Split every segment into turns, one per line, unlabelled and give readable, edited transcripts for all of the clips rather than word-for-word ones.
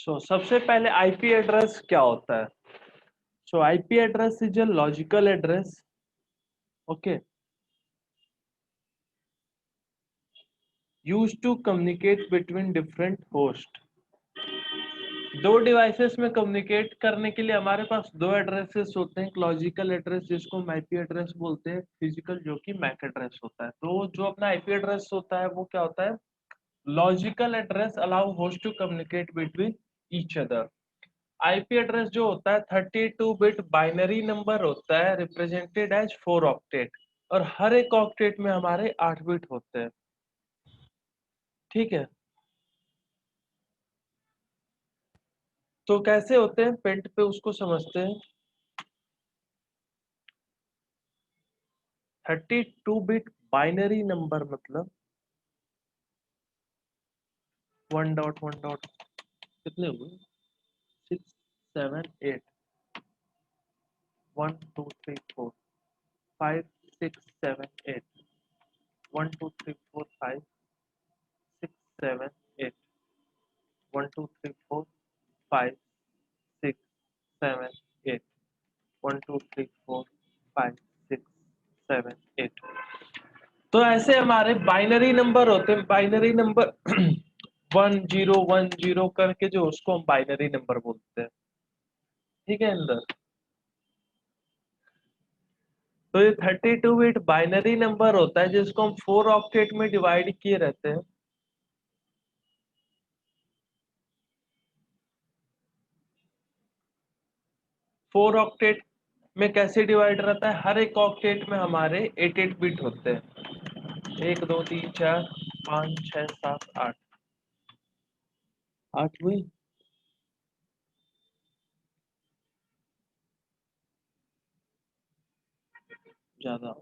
सबसे पहले IP address क्या होता है? IP address is a logical address, okay, used to communicate between different host. दो डिवाइसेस में कम्युनिकेट करने के लिए हमारे पास दो एड्रेसेस होते हैं, एक लॉजिकल एड्रेस जिसको हम आईपी एड्रेस बोलते हैं, फिजिकल जो कि मैक एड्रेस होता है। तो जो अपना आईपी एड्रेस होता है वो क्या होता है? Logical address allow host to communicate between each other. IP address जो होता है 32 बिट बाइनरी नंबर होता है, रिप्रेजेंटेड एज 4 ऑक्टेट, और हर एक ऑक्टेट में हमारे 8 बिट होते हैं। ठीक है, तो कैसे होते हैं पेंट पे उसको समझते हैं। 32 बिट बाइनरी नंबर मतलब 1.1. कितने हुए? 6 7 8 1 2 3 4 5 6 7 8 1 2 3 4 5 6 7 8 1 2 3 4 5 6 7 8 1 2 3 4 5 6 7 8। तो ऐसे हमारे बाइनरी नंबर होते हैं, बाइनरी नंबर 1010 करके, जो उसको हम बाइनरी नंबर बोलते हैं। ठीक है अंदर, तो ये 32 बिट बाइनरी नंबर होता है जिसको हम 4 ऑक्टेट में डिवाइड किए रहते हैं। फोर ऑक्टेट में कैसे डिवाइड रहता है? हर एक ऑक्टेट में हमारे 8 बिट होते हैं। 1 2 3 4 5 6 7 8 8 हुई ज्यादा।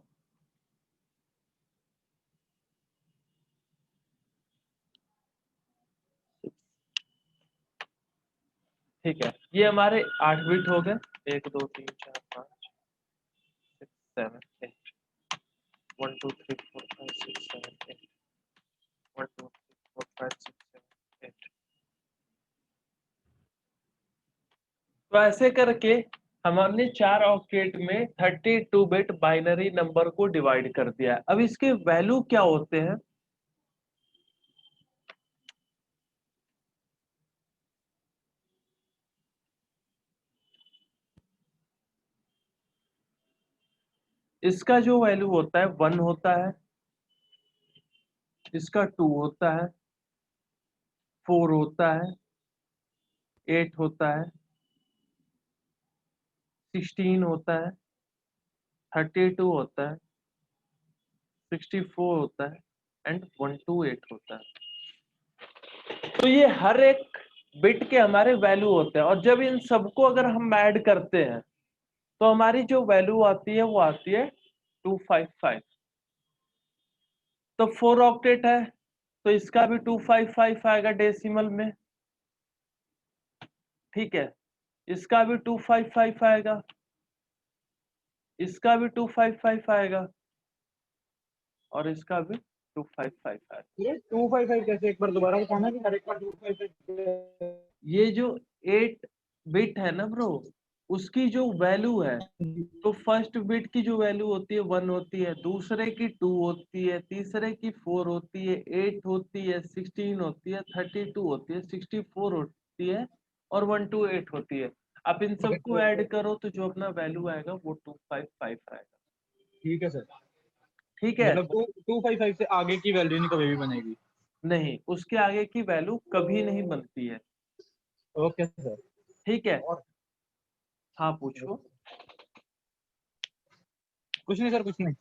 ठीक है, ये हमारे 8 बिट हो गए। 1 2 3 4 5 6 7 8 1 2 3 4 5 6 7 8 1 2 3 4 5 6 7 8। तो ऐसे करके हमने 4 ऑक्टेट में 32 बिट बाइनरी नंबर को डिवाइड कर दिया है। अब इसके वैल्यू क्या होते हैं? इसका जो वैल्यू होता है 1 होता है, इसका 2 होता है, 4 होता है, 8 होता है, 16 होता है, 32 होता है, 64 होता है एंड 128 होता है। तो ये हर एक बिट के हमारे वैल्यू होते हैं, और जब इन सबको अगर हम ऐड करते हैं तो हमारी जो वैल्यू आती है वो आती है 255। तो 4 ऑक्टेट है तो इसका भी 255 आएगा डेसिमल में। ठीक है, इसका भी 255 आएगा, इसका भी 255 आएगा, और इसका भी 255 आएगा।
ये 255 कैसे? एक बार दोबारा बताना कि हर एक बार 255।
ये जो 8 बिट है ना ब्रो, उसकी जो वैल्यू है, तो फर्स्ट बिट की जो वैल्यू होती है 1 होती है, दूसरे की 2 होती है, तीसरे की 4 होती है, 8 होती है, 16 होती है, 32 होती है, 64 होती है, और 128 होती है। आप इन सबको ऐड करो तो जो अपना वैल्यू आएगा वो 255 आएगा।
ठीक है सर,
ठीक है,
मतलब 255 से आगे की वैल्यू नहीं कभी भी बनेगी?
नहीं, उसके आगे की वैल्यू कभी नहीं बनती है।
Okay sir.
ठीक है, हाँ पूछो।
कुछ नहीं सर, कुछ नहीं।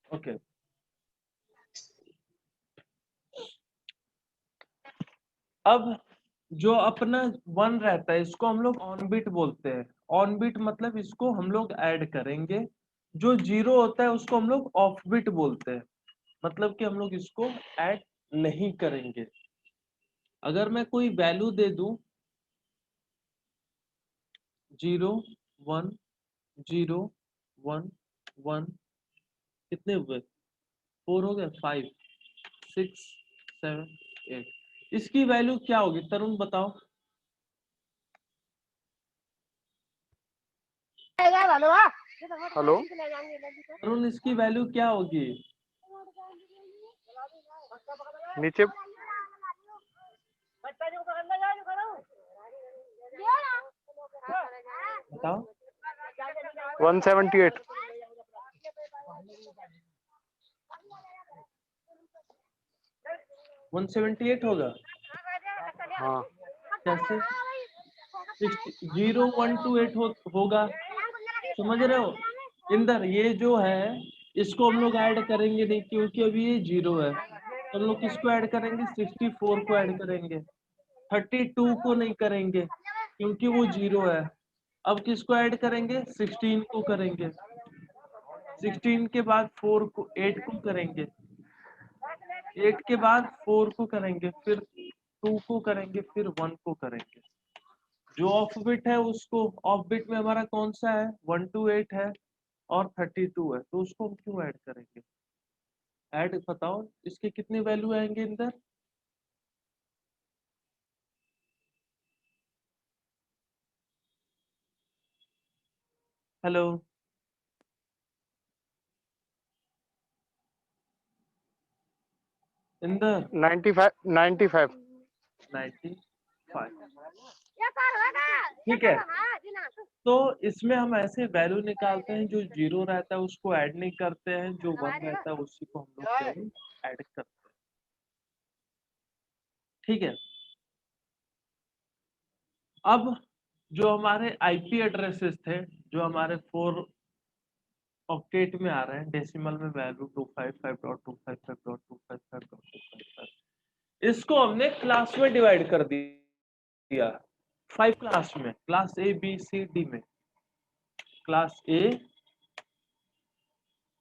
ओके, अब जो अपना 1 रहता है इसको हम लोग ऑन बिट बोलते हैं। ऑन बिट मतलब इसको हम लोग ऐड करेंगे। जो 0 होता है उसको हम लोग ऑफ बिट बोलते हैं, मतलब कि हम लोग इसको ऐड नहीं करेंगे। अगर मैं कोई वैल्यू दे दूं 0 1 0 1 1, कितने हुए? 4 हो गए, 5 6 7 8। इसकी वैल्यू क्या होगी तरुण बताओ?
हेलो
अरुण इसकी वैल्यू क्या होगी?
नीचे
बताओ।
178
178 होगा।
हाँ
कैसे? 0,128 होगा। समझ रहे हो? इंदर ये जो है इसको हम लोग ऐड करेंगे नहीं क्योंकि अभी ये 0 है। तो हम लोग किसको ऐड करेंगे? 64 को ऐड करेंगे। 32 को नहीं करेंगे क्योंकि वो 0 है। अब किसको ऐड करेंगे? 16 को करेंगे। 16 के बाद 4 को 8 को करेंगे। 8 के बाद 4 को करेंगे, फिर 2 को करेंगे, फिर 1 को करेंगे। जो ऑफ बिट है उसको, ऑफ बिट में हमारा कौन सा है? 128 है और 32 है, तो उसको हम क्यों ऐड करेंगे? ऐड बताओ इसके कितने वैल्यू आएंगे अंदर? हेलो इंदर।
95 95
95। ठीक है, तो इसमें हम ऐसे वैल्यू निकालते हैं जो 0 रहता है उसको ऐड नहीं करते हैं, जो 1 रहता है उसी को हम लोग केवल ऐड करते हैं। ठीक है, अब जो हमारे आईपी एड्रेसेस थे, जो हमारे 4 ऑक्टेट में आ रहे हैं, डेसिमल में वैल्यू 255.255.255.255, इसको हमने क्लास में डिवाइड कर दिया। 5 क्लास में, class A B C D में। Class A,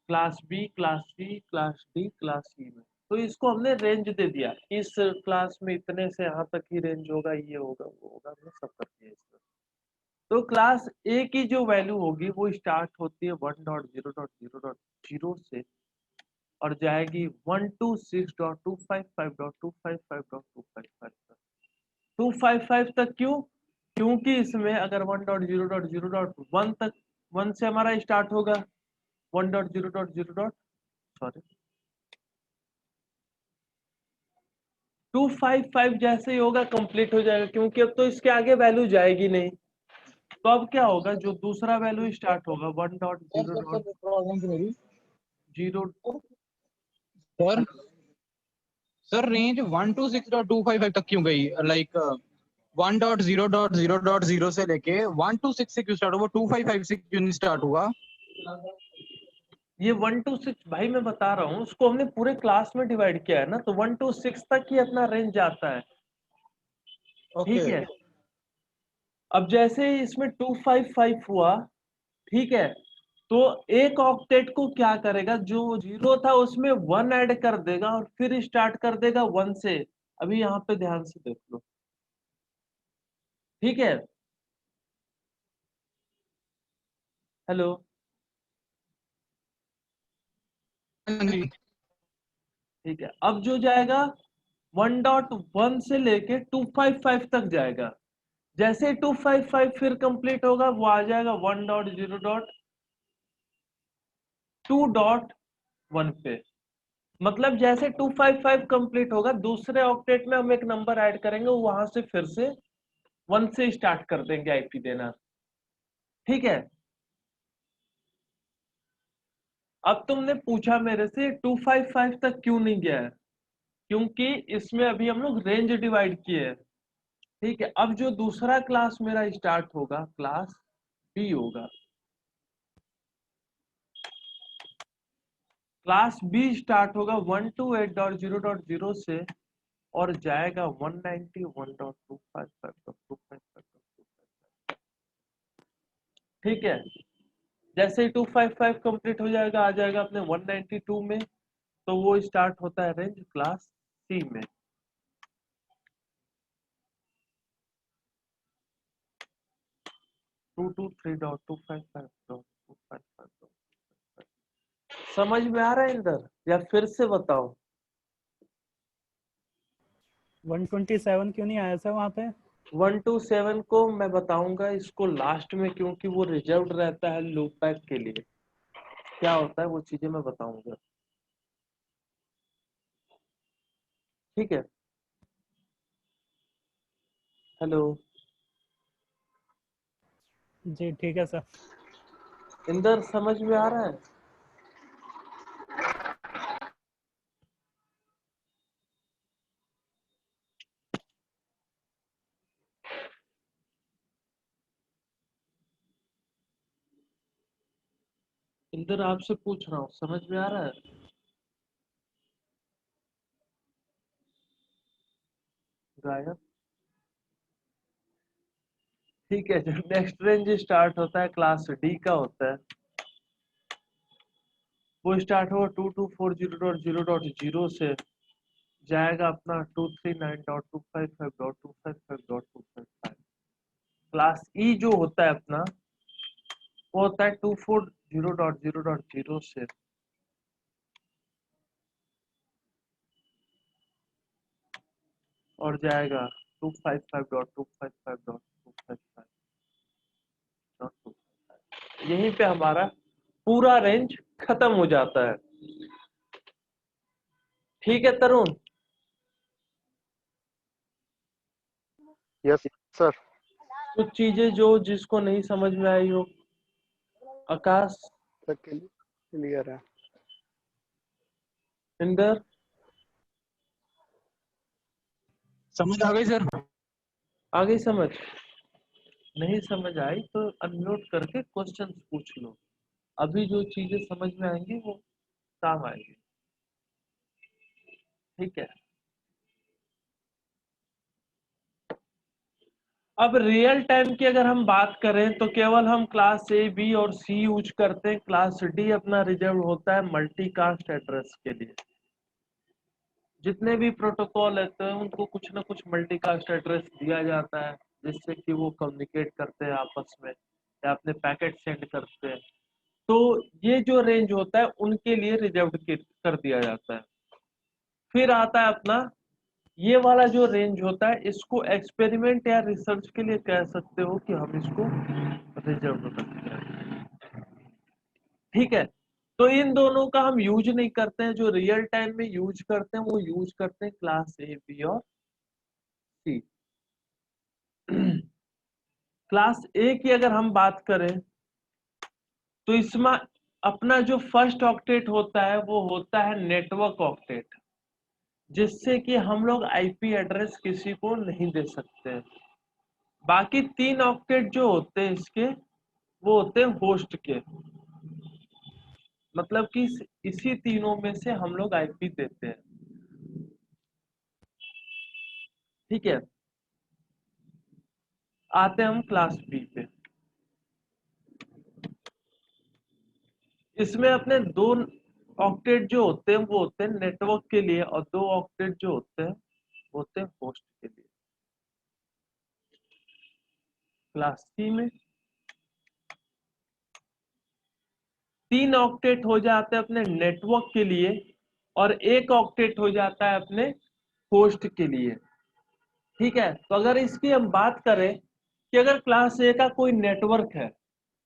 class B, class C, class D, class C में। तो इसको हमने रेंज दे दिया, इस क्लास में इतने से यहाँ तक ही रेंज होगा, ये होगा वो होगा, हमने सब कर दिया इसमें। तो क्लास ए की जो वैल्यू होगी वो स्टार्ट होती है 1.0.0.0 से और जाएगी 126.255.255.255 तक। 255 तक क्यों? क्योंकि इसमें अगर 1.0.0.1 तक, 1 से हमारा स्टार्ट होगा, 1.0.0. सॉरी 255 जैसे ही होगा कंप्लीट हो जाएगा, क्योंकि अब तो इसके आगे वैल्यू जाएगी नहीं। तो अब क्या होगा, जो दूसरा वैल्यू स्टार्ट होगा 1.0.0.
सर सर रेंज 126.255 तक क्यों गई? लाइक 1.0.0.0 से लेके 126 से क्यों स्टार्ट हुआ? 255 से क्यों नहीं स्टार्ट हुआ?
ये 1 to 6 भाई मैं बता रहा हूँ, उसको हमने पूरे क्लास में डिवाइड किया है ना, तो 1 to 6 तक ही अपना रेंज आता है। ठीक है, अब जैसे ही इसमें 255 हुआ, ठीक है, तो एक ऑक्टेट को क्या करेगा, जो 0 था उसमें 1 ऐड कर देगा और फिर स्टार्ट कर देगा 1 से। अभी यहाँ पे ध्यान से देख लो। ठीक है, हेलो ठीक है, अब जो जाएगा 1.1 से लेके 255 तक जाएगा। जैसे 255 फिर कंप्लीट होगा वो आ जाएगा 1.0.2.1 पे। मतलब जैसे 255 कंप्लीट होगा, दूसरे ऑक्टेट में हम एक नंबर ऐड करेंगे, वहां से फिर से 1 से स्टार्ट कर देंगे आईपी देना। ठीक है, अब तुमने पूछा मेरे से 255 तक क्यों नहीं गया है, क्योंकि इसमें अभी हम लोग रेंज डिवाइड किए हैं। ठीक है, अब जो दूसरा क्लास मेरा स्टार्ट होगा, क्लास बी होगा। क्लास बी स्टार्ट होगा 128.0.0 से और जाएगा 191.255.255. ठीक है, जैसे ही 255 कंप्लीट हो जाएगा, आ जाएगा अपने 192 में, तो वो स्टार्ट होता है रेंज क्लास सी में। समझ में आ रहा है इधर, या फिर से बताओ?
127 क्यों नहीं आया सर वहाँ पे?
1 to 7 को मैं बताऊंगा इसको लास्ट में, क्योंकि वो रिजर्व्ड रहता है लूप बैक के लिए। क्या होता है वो चीजें मैं बताऊंगा, ठीक है। हेलो
जी ठीक है सर।
इंदर, समझ में आ रहा है? इंदर, आपसे पूछ रहा हूँ, समझ में आ रहा है? गायब। ठीक है, जो नेक्स्ट रेंज स्टार्ट होता है क्लास डी का होता है, वो स्टार्ट होगा 2240.0.0 से, जाएगा अपना 239.255.255.255। क्लास ई जो होता है अपना, वो होता है 240.0.0 से, और जाएगा 255.255.255. यहीं पे हमारा पूरा रेंज खत्म हो जाता है। ठीक है तरुण?
Yes sir.
कुछ चीजें जो जिसको नहीं समझ में आई हो, आकाश,
सर क्लियर है।
इंदर,
समझ आ गई सर।
आ गई समझ? नहीं समझ आई तो अनम्यूट करके क्वेश्चन पूछ लो, अभी जो चीजें समझ में आएंगी वो काम आएगी, ठीक है। अब रियल टाइम की अगर हम बात करें तो केवल हम क्लास ए बी और सी यूज करते हैं, क्लास डी अपना रिजर्व होता है मल्टीकास्ट एड्रेस के लिए। जितने भी प्रोटोकॉल रहते हैं उनको कुछ ना कुछ मल्टीकास्ट एड्रेस दिया जाता है, जिससे कि वो कम्युनिकेट करते हैं आपस में या अपने पैकेट सेंड करते हैं। तो ये जो रेंज होता है उनके लिए रिजर्व कर दिया जाता है। फिर आता है अपना ये वाला जो रेंज होता है, इसको एक्सपेरिमेंट या रिसर्च के लिए कह सकते हो कि हम इसको रिजर्व करते हैं, ठीक है। तो इन दोनों का हम यूज नहीं करते हैं, जो रियल टाइम में यूज करते हैं वो यूज करते हैं क्लास ए बी और सी। क्लास ए की अगर हम बात करें तो इसमें अपना जो फर्स्ट ऑक्टेट होता है वो होता है नेटवर्क ऑक्टेट, जिससे कि हम लोग आईपी एड्रेस किसी को नहीं दे सकते हैं। बाकी 3 ऑक्टेट जो होते हैं इसके, वो होते हैं होस्ट के, मतलब कि इसी तीनों में से हम लोग आईपी देते हैं, ठीक है। आते हैं हम क्लास बी पे। इसमें अपने 2 ऑक्टेट जो होते हैं वो होते हैं नेटवर्क के लिए, और 2 ऑक्टेट जो होते हैं वो होते हैं होस्ट के लिए। क्लास सी में 3 ऑक्टेट हो जाते हैं अपने नेटवर्क के लिए, और 1 ऑक्टेट हो जाता है अपने होस्ट के लिए, ठीक है। तो अगर इसकी हम बात करें कि अगर क्लास ए का कोई नेटवर्क है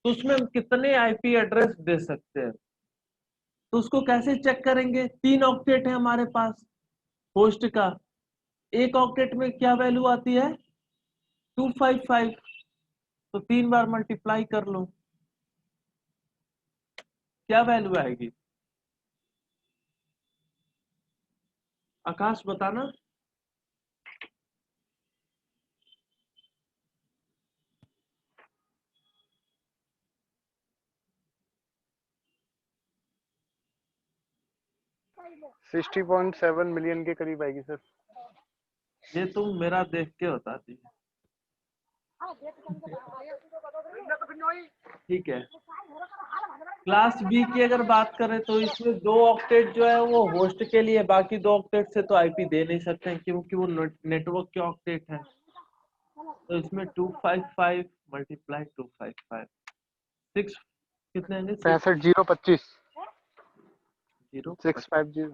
तो उसमें हम कितने आईपी एड्रेस दे सकते हैं, तो उसको कैसे चेक करेंगे? 3 ऑक्टेट है हमारे पास होस्ट का, 1 ऑक्टेट में क्या वैल्यू आती है? 255। तो 3 बार मल्टीप्लाई कर लो, क्या वैल्यू आएगी? आकाश बताना।
60.7 मिलियन के करीब आएगी सर।
ये तुम मेरा देख के बता दी, ठीक है। क्लास बी की अगर बात करें तो इसमें 2 ऑक्टेट जो है वो होस्ट के लिए, बाकी 2 ऑक्टेट से तो आईपी दे नहीं सकते हैं क्योंकि वो नेटवर्क के ऑक्टेट है। तो इसमें 255 मल्टीप्लाई 255, 6 कितने आएंगे?
65,025
0
650।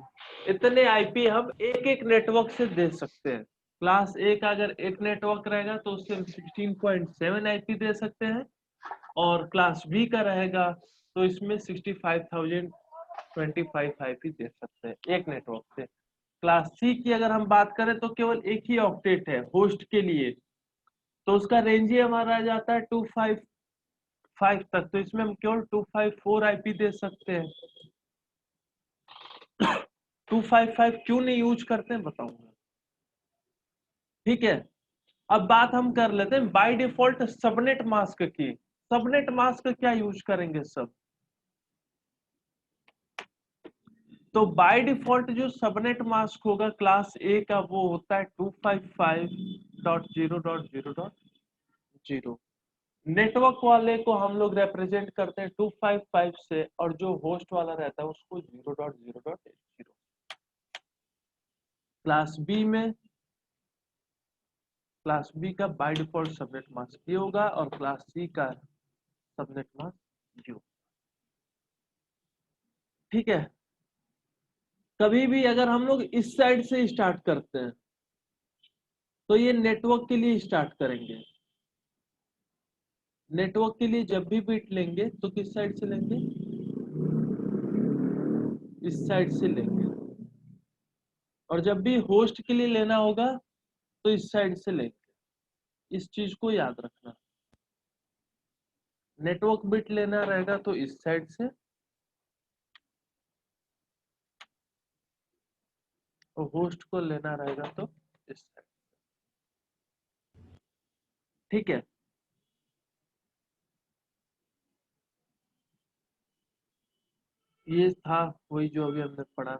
इतने आईपी हम एक एक नेटवर्क से दे सकते हैं, क्लास ए का अगर एक नेटवर्क रहेगा तो उससे 16.7 आईपी दे सकते हैं, और क्लास बी का रहेगा तो इसमें 65,025 आईपी दे सकते हैं एक नेटवर्क से। क्लास सी की अगर हम बात करें तो केवल एक ही ऑक्टेट है होस्ट के लिए, तो उसका रेंज ही हमारा आ जाता है 255 तक, तो इसमें हम केवल 254 आईपी दे सकते हैं। 255 क्यों नहीं यूज करते हैं बताऊंगा। ठीक है, अब बात हम कर लेते हैं बाय डिफॉल्ट सबनेट मास्क की। सबनेट मास्क क्या यूज करेंगे सब, तो बाय डिफॉल्ट जो सबनेट मास्क होगा क्लास ए का वो होता है 255.0.0.0। नेटवर्क वाले को हम लोग रिप्रेजेंट करते हैं 255 से, और जो होस्ट वाला रहता है उसको 0.0.0। क्लास बी का बाय डिफॉल्ट सबनेट मास्क ये होगा, और क्लास सी का सबनेट मास्क यू। ठीक है, कभी भी अगर हम लोग इस साइड से स्टार्ट करते हैं तो ये नेटवर्क के लिए स्टार्ट करेंगे। नेटवर्क के लिए जब भी बिट लेंगे तो किस साइड से लेंगे, इस साइड से लेंगे, और जब भी होस्ट के लिए लेना होगा तो इस साइड से लेंगे। इस चीज को याद रखना, नेटवर्क बिट लेना रहेगा तो इस साइड से, और होस्ट को लेना रहेगा तो इस साइड। ठीक है, ये था वही जो अभी हमने पढ़ा।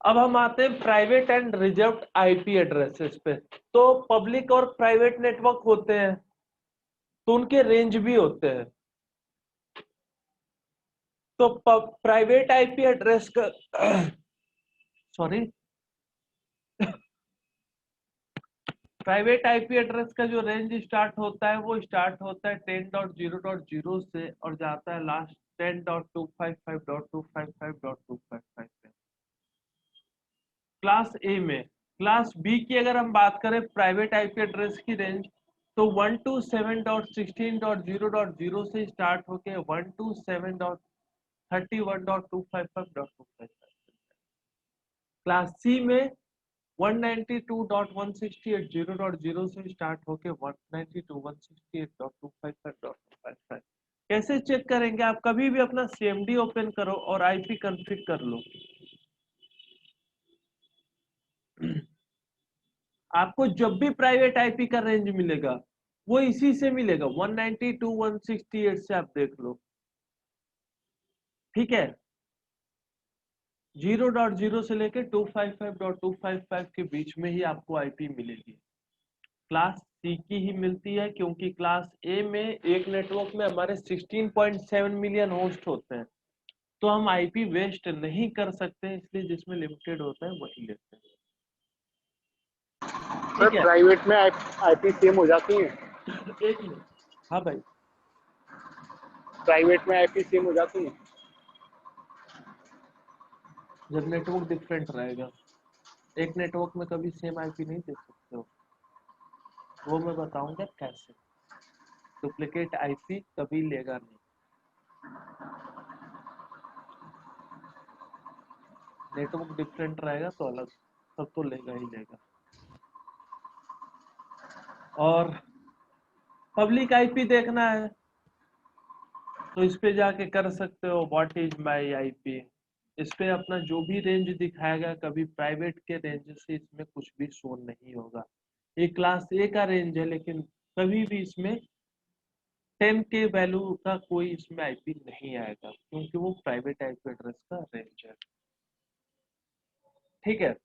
अब हम आते हैं private and reserved IP addresses पे। तो पब्लिक और प्राइवेट नेटवर्क होते हैं तो उनके रेंज भी होते हैं। तो प्राइवेट आईपी एड्रेस का सॉरी प्राइवेट आईपी एड्रेस का जो रेंज स्टार्ट होता है वो स्टार्ट होता है 10.0.0 से और जाता है लास्ट 10.255.255.255 पे। क्लास बी की अगर हम बात करें प्राइवेट आईपी एड्रेस की रेंज, तो 127.16.0.0 से स्टार्ट होके 127.31.255.255। क्लास सी में 192.168.0.0 से स्टार्ट होके 192.168.255.255। कैसे चेक करेंगे, आप कभी भी अपना सीएमडी ओपन करो और आईपी कॉन्फ़िग कर लो। आपको जब भी प्राइवेट आईपी का रेंज मिलेगा वो इसी से मिलेगा, 192.168 से आप देख लो। ठीक है, 0.0 से लेके 255.255 के बीच में ही आपको आईपी मिलेगी। क्लास सी की ही मिलती है, क्योंकि क्लास ए में एक नेटवर्क में हमारे 16.7 मिलियन होस्ट होते हैं, तो हम आईपी वेस्ट नहीं कर सकते, इसलिए जिसमें लिमिटेड होता है वही लेते हैं।
सर
ठीक है,
प्राइवेट में आईपी सेम हो जाती है।
एक मिनट, हाँ भाई,
प्राइवेट में आईपी सेम हो जाती है।
जब नेटवर्क डिफरेंट रहेगा, एक नेटवर्क में कभी सेम आईपी नहीं दे सकते हो, वो मैं बताऊंगा कैसे। डुप्लीकेट आईपी कभी लेगा नहीं, नेटवर्क डिफरेंट रहेगा तो अलग, तब तो लेगा ही लेगा। और पब्लिक आईपी देखना है तो इस पे जाके कर सकते हो व्हाट इज माय आईपी। इस पे अपना जो भी रेंज दिखाएगा, कभी प्राइवेट के रेंज से इसमें कुछ भी शो नहीं होगा। ये क्लास ए का रेंज है, लेकिन कभी भी इसमें 10 के वैल्यू का कोई इसमें आईपी नहीं आएगा, क्योंकि वो प्राइवेट आईपी एड्रेस का रेंज है। ठीक है,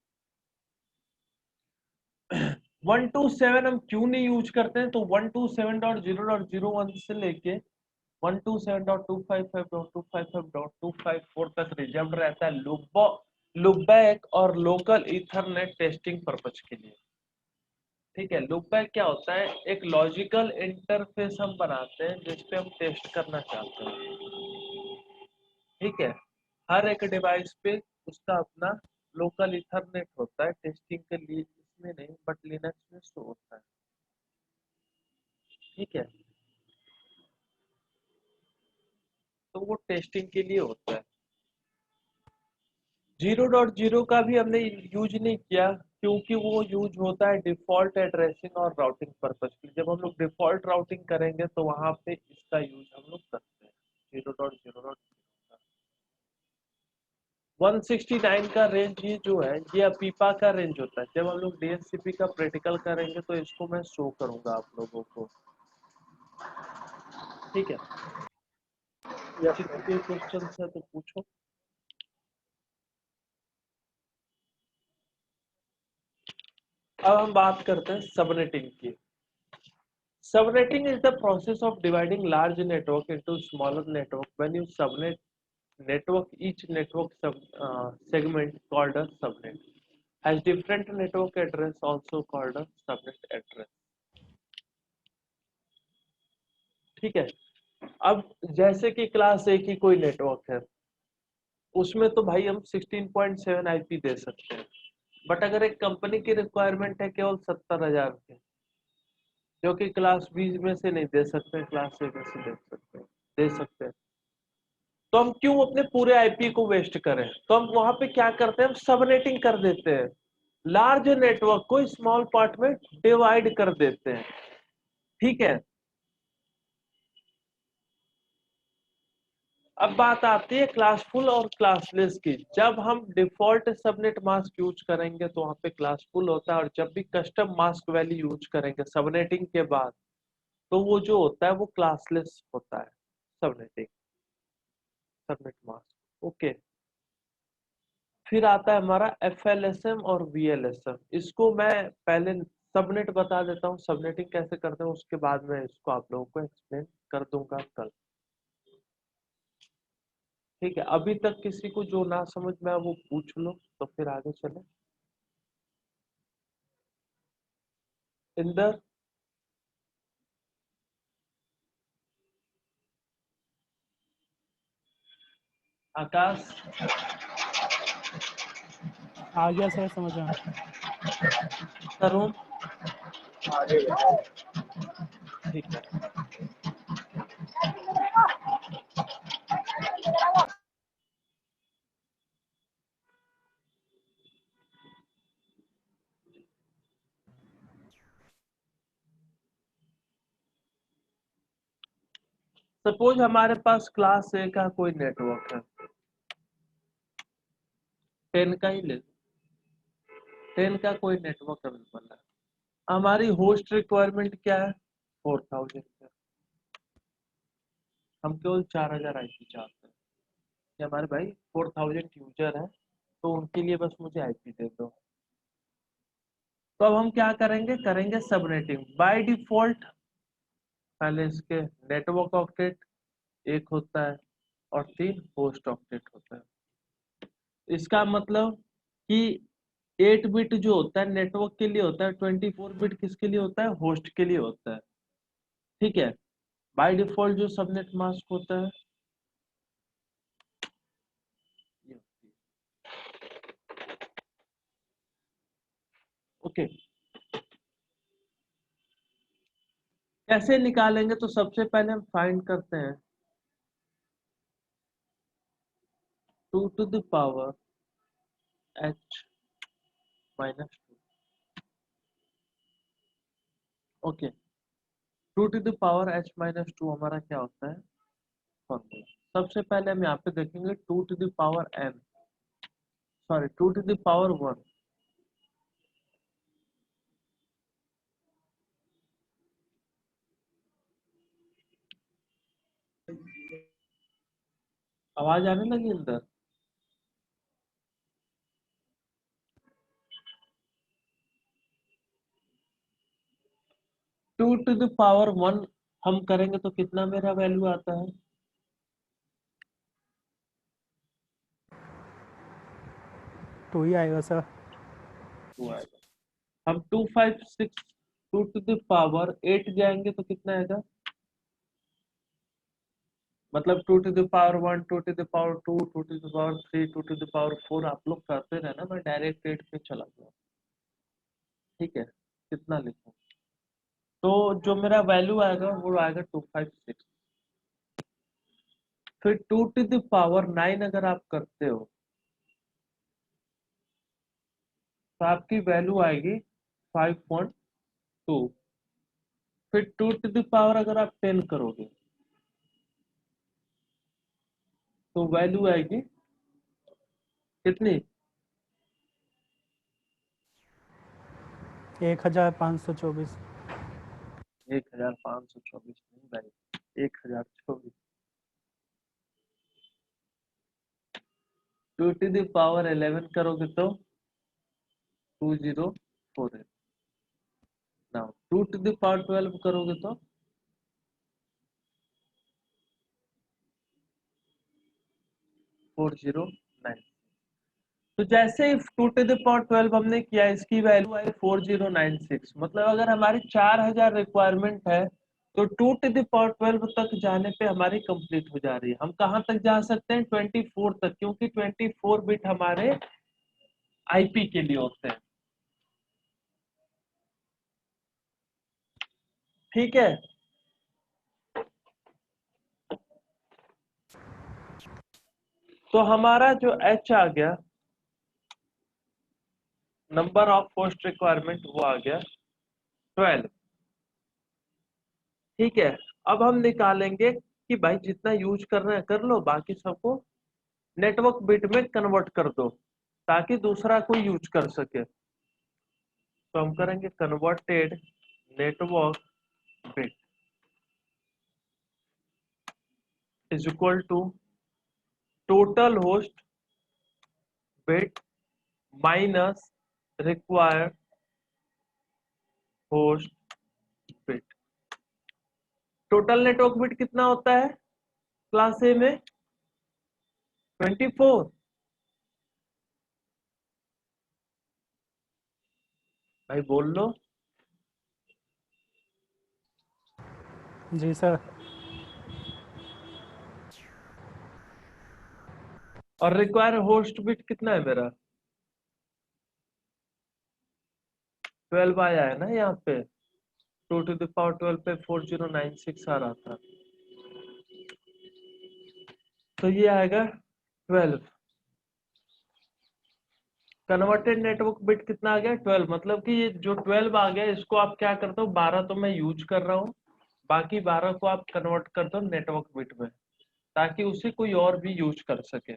127 हम क्यों नहीं यूज करते हैं, तो 127.0.0.1 से लेके 127.255.255.254 तक रिजर्व रहता है लूपबैक और लोकल ईथरनेट टेस्टिंग पर्पज के लिए। ठीक है, लूपबैक क्या होता है, एक लॉजिकल इंटरफेस हम बनाते हैं जिसपे हम टेस्ट करना चाहते हैं। ठीक है, हर एक डिवाइस पे उसका अपना लोकल इथरनेट होता है टेस्टिंग के लिए, इसमें नहीं बट लिनक्स में शो होता है। ठीक है, तो वो टेस्टिंग के लिए होता है। 0.0 का भी हमने यूज नहीं किया क्योंकि वो यूज होता है डिफॉल्ट एड्रेसिंग और राउटिंग पर्पज के लिए। जब हम लोग डिफॉल्ट राउटिंग करेंगे तो वहां पे इसका यूज हम लोग करते हैं 0.0 का। 169 का रेंज ये जो है ये अपीपा का रेंज होता है। जब हम लोग डीएचसीपी का प्रैक्टिकल करेंगे तो इसको मैं शो करूंगा आप लोगों को। ठीक है,
यस
किसी कोई क्वेश्चन है तो पूछो। अब हम बात करते हैं सबनेटिंग की। Subnetting is the process of dividing large network into smaller network. When you subnet network, each network segment called a subnet has different network address, also called a subnet address. ठीक है, अब जैसे कि class ए की कोई network है, उसमें तो भाई हम 16.7 आईपी दे सकते हैं, बट अगर एक कंपनी की रिक्वायरमेंट है केवल 70,000 की, जो कि क्लास बी में से नहीं दे सकते, क्लास ए में से दे सकते हैं, तो हम क्यों अपने पूरे आईपी को वेस्ट करें। तो हम वहां पे क्या करते हैं, हम सबनेटिंग कर देते हैं, लार्ज नेटवर्क को स्मॉल पार्ट में डिवाइड कर देते हैं। ठीक है, अब बात आती है क्लासफुल और क्लासलेस की। जब हम डिफॉल्ट सबनेट मास्क यूज करेंगे तो वहां पे क्लासफुल होता है, और जब भी कस्टम मास्क वैल्यू यूज करेंगे सबनेटिंग के बाद तो वो जो होता है वो क्लासलेस होता है, सबनेटिंग सबनेट मास्क। ओके, फिर आता है हमारा FLSM और VLSM। इसको मैं पहले सबनेट बता देता हूँ, सबनेटिंग कैसे करते हैं, उसके बाद मैं इसको आप लोगों को एक्सप्लेन कर दूंगा कल। ठीक है, अभी तक किसी को जो ना समझ में आए वो पूछ लो, तो फिर आगे चले। इंदर, आकाश,
आ गया सर, समझ में।
तरुण,
आगे बताओ।
ठीक है। सपोज हमारे पास क्लास ए का कोई नेटवर्क है, 10 का ही ले, 10 का कोई नेटवर्क अवेलेबल है। हमारी होस्ट रिक्वायरमेंट क्या है, 4000 का। हम केवल 4000 आईपी चाहते हैं कि हमारे भाई 4000 यूजर है, तो उनके लिए बस मुझे आईपी दे दो। तो अब हम क्या करेंगे, करेंगे सबनेटिंग। बाय डिफॉल्ट पहले इसके नेटवर्क ऑक्टेट एक होता है और 3 होस्ट ऑक्टेट होता है। इसका मतलब कि 8 बिट जो होता है नेटवर्क के लिए होता है, 24 बिट किसके लिए होता है, होस्ट के लिए होता है। ठीक है, बाय डिफॉल्ट जो सबनेट मास्क होता है ये होती है। ओके, कैसे निकालेंगे, तो सबसे पहले हम फाइंड करते हैं 2 to the power h minus 2। Okay, 2 to the power h minus 2 हमारा क्या होता है, फॉर्मूला। सबसे पहले हम यहाँ पे देखेंगे 2 to the power n, sorry 2 to the power 1। आवाज आने लगी अंदर। 2 to the power 1 हम करेंगे तो कितना मेरा वैल्यू आता है,
2 ही आएगा सर।
2 आएगा। हम 256 2 to the power 8 जाएंगे तो कितना आएगा, मतलब 2 to the power 1, 2 to the power 2, 2 to the power 3, 2 to the power 4 आप लोग करते रहना, मैं डायरेक्ट 8 पे चला गया। ठीक है, कितना लिखूं? तो जो मेरा वैल्यू आएगा वो आएगा 256। फिर 2 to the power 9 अगर आप करते हो तो आपकी वैल्यू आएगी 5.2। फिर 2 to the power अगर आप 10 करोगे तो वैल्यू आएगी कितनी?
1524।
1524 नहीं भाई, 1024। 2 to the power 11 करोगे तो 2048। नाउ 2 to the power 12 करोगे तो 409। तो जैसे ही 2 to the power 12 हमने किया, इसकी वैल्यू आई 4096। मतलब अगर हमारी 4000 रिक्वायरमेंट है तो 2 to the power 12 तक जाने पे हमारी कंप्लीट हो जा रही है। हम कहां तक जा सकते हैं? 24 तक, क्योंकि 24 बिट हमारे आईपी के लिए होते हैं। ठीक है, तो हमारा जो एच आ गया, नंबर ऑफ होस्ट रिक्वायरमेंट, वो आ गया 12। ठीक है, अब हम निकालेंगे कि भाई जितना यूज करना है कर लो, बाकी सबको नेटवर्क बिट में कन्वर्ट कर दो ताकि दूसरा कोई यूज कर सके। तो हम करेंगे converted network bit is equal to total host bit minus required host bit. Total network bit कितना होता है क्लास ए में? 24। भाई बोल लो।
जी सर।
और रिक्वायर होस्ट बिट कितना है मेरा? 12 आया है ना यहाँ पे। 2 to the power 12 पे 4096 आ रहा था, तो ये आएगा 12। कन्वर्टेड नेटवर्क बिट कितना आ गया? 12। मतलब कि ये जो 12 आ गया, इसको आप क्या करते हो, 12 तो मैं यूज कर रहा हूँ, बाकी 12 को आप कन्वर्ट कर दो नेटवर्क बिट में ताकि उसे कोई और भी यूज कर सके।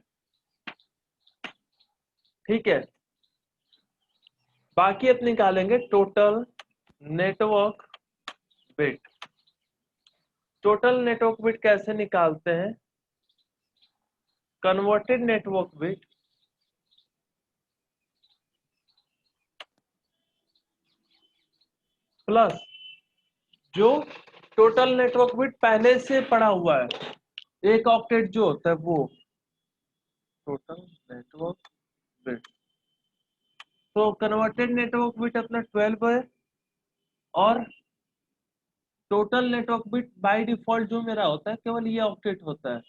ठीक है, बाकी अब निकालेंगे total network bit. Total network bit कैसे निकालते हैं? कन्वर्टेड नेटवर्क बिट प्लस जो टोटल नेटवर्क बिट पहले से पड़ा हुआ है, एक ऑक्टेट जो होता है वो टोटल नेटवर्क बिट। तो कन्वर्टेड नेटवर्क बिट अपना 12 है, और total network bit by default जो मेरा होता है केवल ये ऑक्टेट होता है,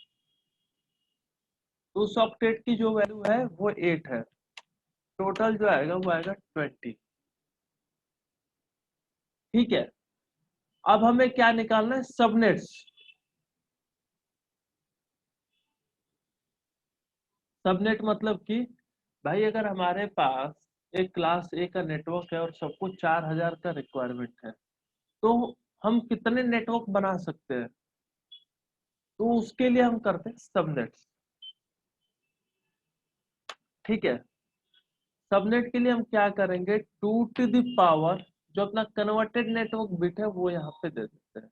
तो उस ऑक्टेट की जो वैल्यू है वो 8 है। टोटल जो आएगा वो आएगा 20। ठीक है, अब हमें क्या निकालना है? सबनेट्स। सबनेट मतलब कि भाई अगर हमारे पास एक क्लास ए का नेटवर्क है और सबको 4000 का रिक्वायरमेंट है, तो हम कितने नेटवर्क बना सकते हैं? तो उसके लिए हम करते हैं सबनेट्स। ठीक है, सबनेट के लिए हम क्या करेंगे? 2 टू द पावर जो अपना कन्वर्टेड नेटवर्क बिट है वो यहाँ पे दे देते हैं,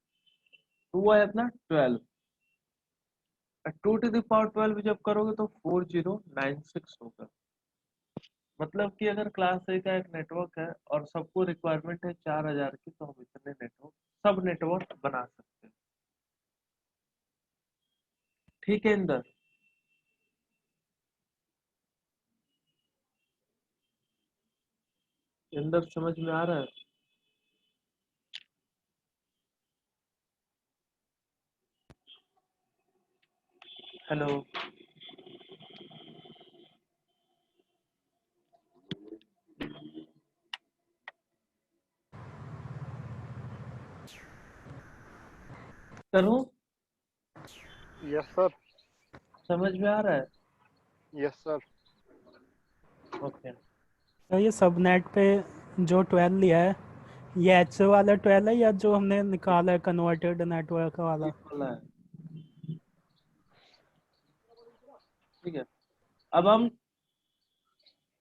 तो वो है अपना 12। 2 टू द पावर 12 जब करोगे तो 4096 होगा। मतलब कि अगर क्लास ए का एक नेटवर्क है और सबको रिक्वायरमेंट है 4000 की, तो हम इतने नेटवर्क, सब नेटवर्क बना सकते हैं। ठीक है इंदर? इंदर समझ में आ रहा है? हेलो, करूं?
Yes sir.
समझ में आ रहा है?
Yes sir.
ओके।
तो ये सबनेट पे जो 12 लिया है, ये एच वाला 12 है या जो हमने निकाला है कन्वर्टेड नेटवर्क वाला?
वाला है, ठीक है। अब हम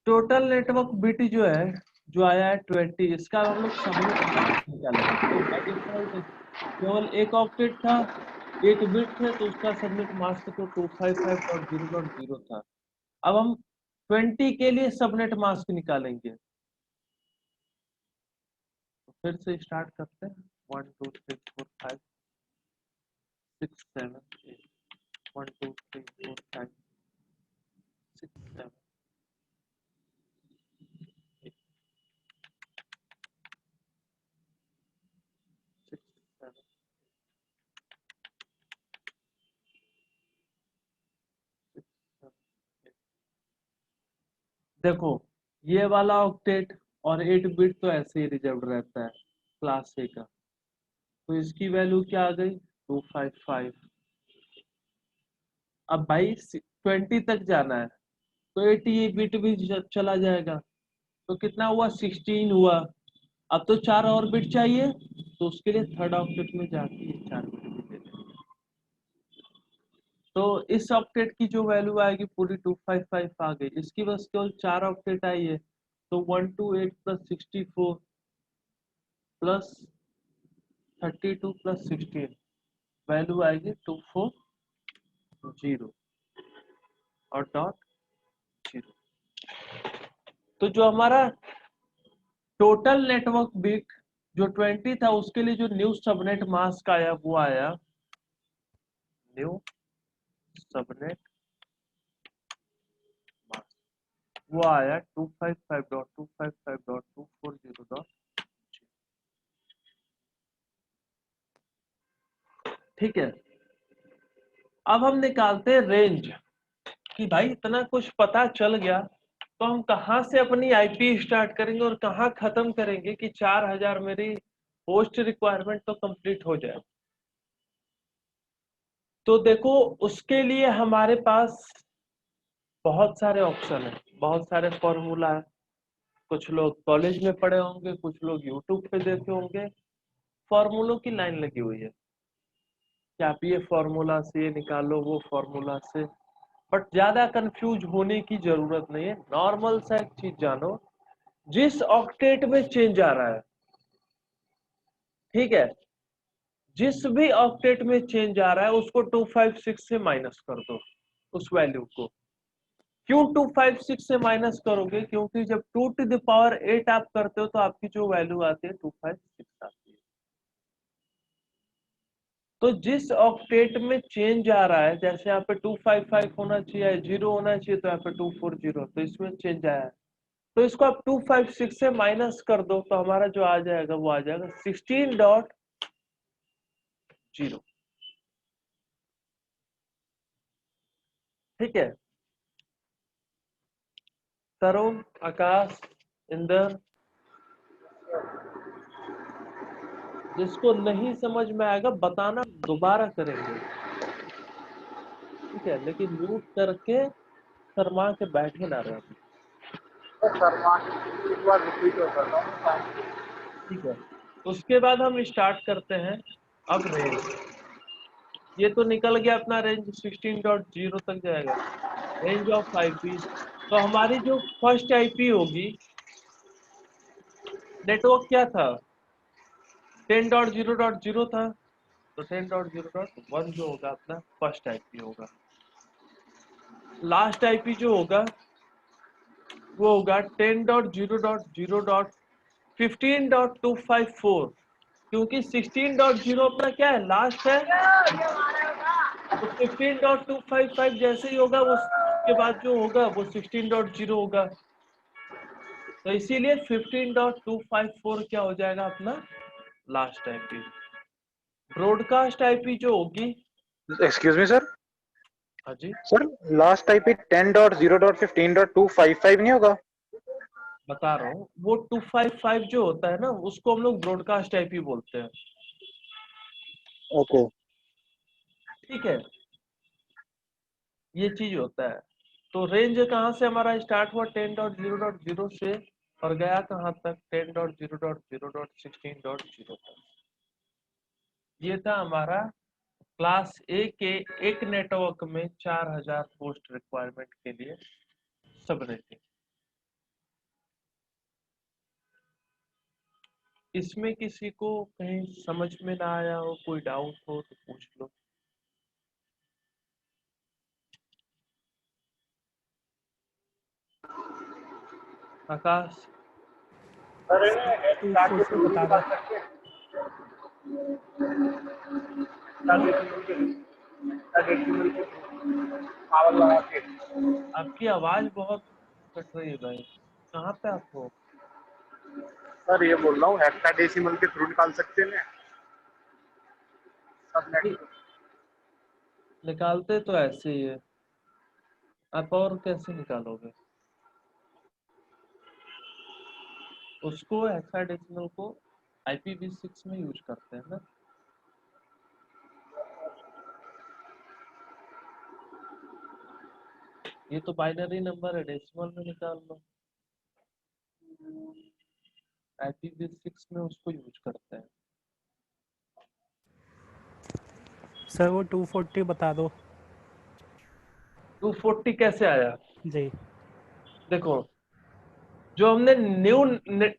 टोटल नेटवर्क बिट जो है, जो आया है 20, इसका हम लोग सबनेट निकालेंगे। तो बाय डिफॉल्ट केवल एक ऑक्टेट था, 8 बिट थे, तो उसका सबनेट मास्क तो 255.0.0 था। अब हम 20 के लिए सबनेट मास्क निकालेंगे। तो फिर से स्टार्ट करते हैं। 1 2 3 4 5 6 7 8 1 2 3 4 5 6 7 8 6 7 6 7 8। देखो, ये वाला ऑक्टेट और 8 बिट तो ऐसे ही रिजर्व रहता है क्लास ए का, तो इसकी वैल्यू क्या आ गई? 255। अब भाई 20 तक जाना है, तो 80 बिट भी चला जाएगा, तो कितना हुआ? 16 हुआ। अब तो 4 और बिट चाहिए, तो उसके लिए थर्ड ऑक्टेट में जाके ये 4 बिट भी ले लेंगे। तो इस ऑक्टेट की जो वैल्यू आएगी पूरी 255 आ गई। इसकी बस केवल 4 ऑक्टेट आई है, तो 128 प्लस 64 प्लस 32 प्लस 16, वैल्यू आएगी 240 और डॉट 0। तो जो हमारा टोटल नेटवर्क बिट जो 20 था, उसके लिए जो न्यू सबनेट मास्क आया, वो आया न्यू सबनेट मास्क, वो आया 255.255.240. ठीक है। अब हम निकालते हैं रेंज, कि भाई इतना कुछ पता चल गया, तो हम कहां से अपनी आईपी स्टार्ट करेंगे और कहां खत्म करेंगे कि 4000 मेरी होस्ट रिक्वायरमेंट तो कंप्लीट हो जाए। तो देखो, उसके लिए हमारे पास बहुत सारे ऑप्शन है, बहुत सारे फॉर्मूला है। कुछ लोग कॉलेज में पढ़े होंगे, कुछ लोग यूट्यूब पे देखे होंगे, फॉर्मूलों की लाइन लगी हुई है कि आप ये फॉर्मूला से ये निकालो, वो फॉर्मूला से। बट ज्यादा कंफ्यूज होने की जरूरत नहीं है। नॉर्मल सा एक चीज जानो, जिस ऑक्टेट में चेंज आ रहा है, ठीक है, जिस भी ऑक्टेट में चेंज आ रहा है उसको 256 से माइनस कर दो, उस वैल्यू को। क्यों 256 से माइनस करोगे? क्योंकि जब 2 टू द पावर 8 आप करते हो, तो आपकी जो वैल्यू आती है 256 आती है। तो जिस ऑक्टेट में चेंज आ रहा है, जैसे यहाँ पे 255 होना चाहिए, 0 होना चाहिए, तो यहाँ पे 240, तो इसमें चेंज आया है, तो इसको आप 256 से माइनस कर दो, तो हमारा जो आ जाएगा वो आ जाएगा 16.0। ठीक है। तरुण, आकाश, इंदर, जिसको नहीं समझ में आएगा बताना, दोबारा करेंगे। ठीक है, लेकिन म्यूट करके शर्मा के बैठे ना रहे।
एक बार रिपीट हो सकता हूँ।
ठीक है, उसके बाद हम स्टार्ट करते हैं। अब रेंज, ये तो निकल गया अपना रेंज 16.0 तक जाएगा। रेंज ऑफ आईपी, तो हमारी जो फर्स्ट आईपी होगी, नेटवर्क क्या था? 10.0.0 था, तो 10.0.1 जो होगा अपना फर्स्ट आईपी होगा। लास्ट आईपी जो होगा वो होगा 10.0.0.15.254, क्योंकि 16.0 अपना क्या है? लास्ट है। तो 15.255 जैसे ही होगा, वो उसके बाद जो होगा वो 16.0 होगा, तो इसीलिए 15.254 क्या हो जाएगा अपना लास्ट आईपी। ब्रॉडकास्ट आईपी जो होगी,
एक्सक्यूज मी सर।
हाँ जी,
सर लास्ट टाइप 10.0.15.255 नहीं होगा?
बता रहा हूँ, वो 255 जो होता है ना, उसको हम लोग ब्रॉडकास्ट आईपी बोलते हैं।
ओके।
ठीक है, ये चीज होता है। तो रेंज कहाँ से हमारा स्टार्ट हुआ? 10.0.0 से, और गया कहाँ तक? 10.0.0.16.0 तक। ये था हमारा क्लास ए के एक नेटवर्क में 4000 होस्ट रिक्वायरमेंट के लिए सबनेटिंग। इसमें किसी को कहीं समझ में ना आया हो, कोई डाउट हो तो पूछ लो। आकाश,
240 बता दो।
आपकी आवाज बहुत कट रही है भाई, कहाँ पे आप हो?
सर ये बोल रहा हूँ हेक्साडेसिमल के थ्रू निकाल सकते हैं सबनेट।
निकालते तो ऐसे ही है, आप और कैसे निकालोगे उसको? हेक्साडेसिमल को IPv6 में यूज करते हैं ना। ये तो बाइनरी नंबर है, डेसिमल में निकाल लो। IPv6 में उसको यूज करते हैं।
सर वो 240 बता दो।
240 कैसे आया?
जी
देखो, जो हमने न्यू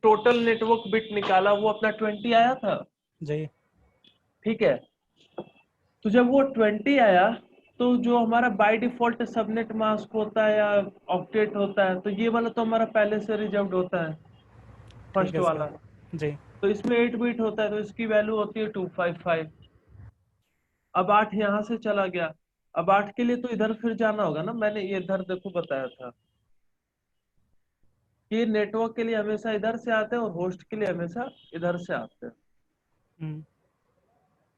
टोटल नेटवर्क बिट निकाला वो अपना 20 आया था।
जी
ठीक है, तो जब वो 20 आया, तो जो हमारा बाय डिफॉल्ट सबनेट मास्क होता है या ऑक्टेट होता है, तो ये वाला तो हमारा पहले से रिजर्व्ड होता है,
ठीक
फर्स्ट
है
वाला।
सर। जी
तो इसमें 8 बिट होता है, तो इसकी वैल्यू होती है 255। अब 8 यहाँ से चला गया, अब 8 के लिए तो इधर फिर जाना होगा ना। मैंने ये इधर देखो बताया था कि नेटवर्क के लिए हमेशा इधर से आते हैं और होस्ट के लिए हमेशा इधर से आते हैं।
हम्म,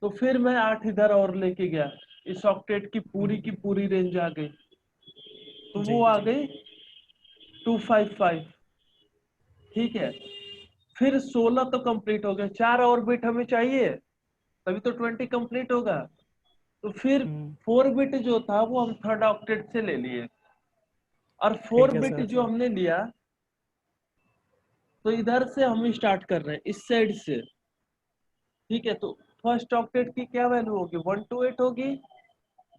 तो फिर मैं 8 इधर और लेके गया, इस ऑक्टेट की पूरी रेंज आ गई, तो
जी
वो आ गई 255। ठीक है, फिर 16 तो कंप्लीट हो गया, 4 और बिट हमें चाहिए, तभी तो 20 कंप्लीट होगा। तो फिर
हम्म,
4 बिट जो था वो हम थर्ड ऑक्टेट से ले लिए, और 4
ठीक है
बिट
सर।
जो हमने लिया, तो इधर से हम स्टार्ट कर रहे हैं, इस साइड से। ठीक है, तो फर्स्ट ऑक्टेट की क्या वैल्यू होगी? 128 होगी,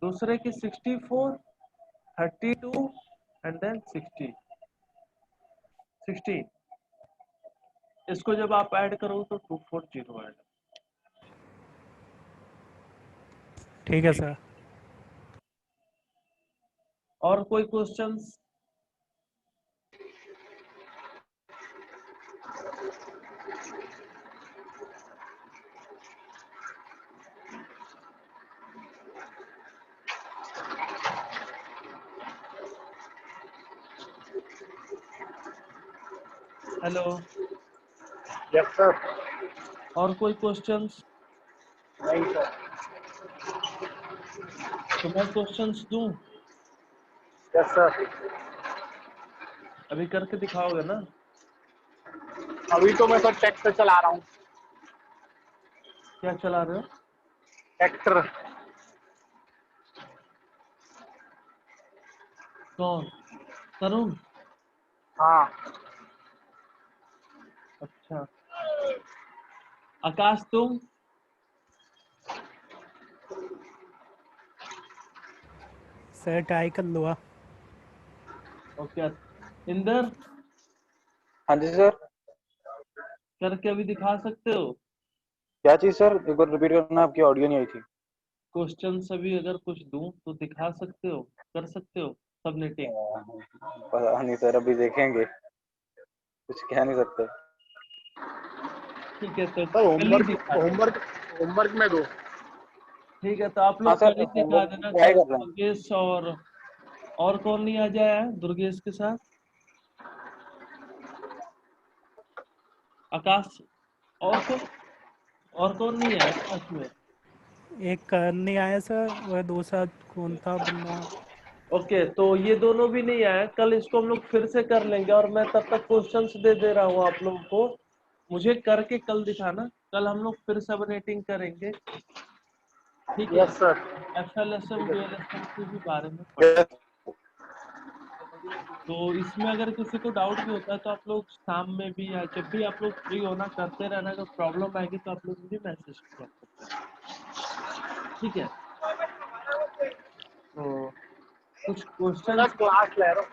दूसरे की 64, 32 एंड देन 16। इसको जब आप ऐड करोगे तो 240 आएगा।
ठीक है सर।
और कोई क्वेश्चंस? Hello,
yes sir.
और कोई क्वेश्चंस?
नहीं सर।
तो मैं क्वेश्चंस दूं?
Yes sir.
अभी करके दिखाओगे ना?
अभी तो मैं सर ट्रैक्टर चला रहा हूँ।
क्या चला रहे हो?
ट्रैक्टर।
कौन? तरुण?
हाँ।
अच्छा, आकाश तुम?
सर ट्राई कर लो।
ओके, इंदर
हाँ जी सर।
करके अभी दिखा सकते हो?
क्या चीज सर, एक बार रिपीट करना, आपकी ऑडियो नहीं आई थी।
क्वेश्चन अभी अगर कुछ दूं तो दिखा सकते हो, कर सकते हो सबनेटिंग?
पता नहीं सर, अभी देखेंगे, कुछ कह नहीं सकते।
ठीक है, तो
सर
कल ही
होमवर्क
दिखा देना।
होमवर्क होमवर्क में दो।
ठीक है, तो आप
हाँ
लोग
सर,
कल ही दिखा
होमवर्क
देना।
ट्राई
कल
कर रहे हैं।
दुर्गेश और कौन नहीं आ जाए दुर्गेश के साथ? आकाश, और कौन नहीं है क्लास में?
एक करण नहीं आया सर, और दूसरा कौन था बंदा?
ओके, तो ये दोनों भी नहीं आए। कल इसको हम लोग फिर से कर लेंगे और मैं तब तक क्वेश्चंस दे दे रहा हूँ आप लोगों को, मुझे करके कल दिखाना। कल हम लोग फिर सबनेटिंग करेंगे, ठीक है?
Yes sir.
FLSM VLSM के भी बारे में पढ़ेंगे। तो इसमें अगर किसी को डाउट भी होता है तो आप लोग शाम में भी या जब भी आप लोग फ्री होना करते रहना। अगर प्रॉब्लम आएगी तो आप लोग मुझे मैसेज कर सकते हैं, ठीक है? तो कुछ
सर
क्वेश्चन
क्लास ले रहा हूँ।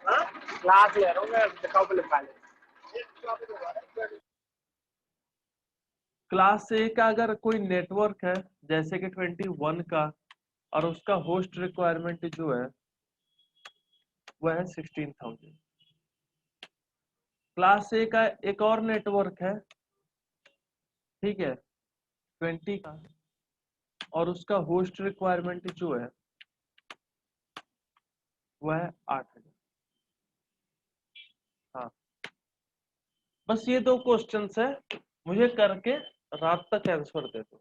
हाँ? क्लास ले रहा हूँ मैं, दिखाओ पहले फाइल।
क्लास ए का अगर कोई नेटवर्क है जैसे कि 21 का, और उसका होस्ट रिक्वायरमेंट जो है वह है 16,000। क्लास ए का एक और नेटवर्क है, ठीक है, 20 का, और उसका होस्ट रिक्वायरमेंट जो है वह है 8,000। हाँ, बस ये दो क्वेश्चंस है, मुझे करके रात तक आंसर दे दो,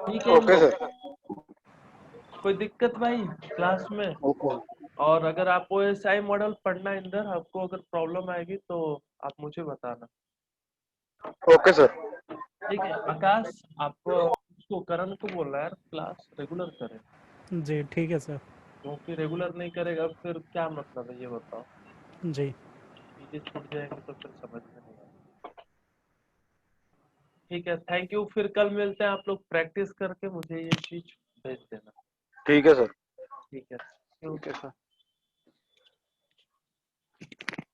ठीक है? इन
ओके
लोग
सर।
कोई दिक्कत भाई क्लास में?
ओके।
और अगर आपको OSI मॉडल पढ़ना है इंदर, आपको अगर प्रॉब्लम आएगी तो आप मुझे बताना,
ओके सर।
ठीक है? आकाश, आप उसको करण को बोल रहा है यार क्लास रेगुलर करे,
जी ठीक है सर।
क्योंकि रेगुलर नहीं करेगा फिर क्या मतलब है ये बताओ?
जी
चीजें छूट जाएंगी तो फिर समझ में नहीं आएगा। ठीक है, थैंक यू। फिर कल मिलते हैं, आप लोग प्रैक्टिस करके मुझे ये चीज भेज देना,
ठीक है सर।
ठीक है?
Okay sir.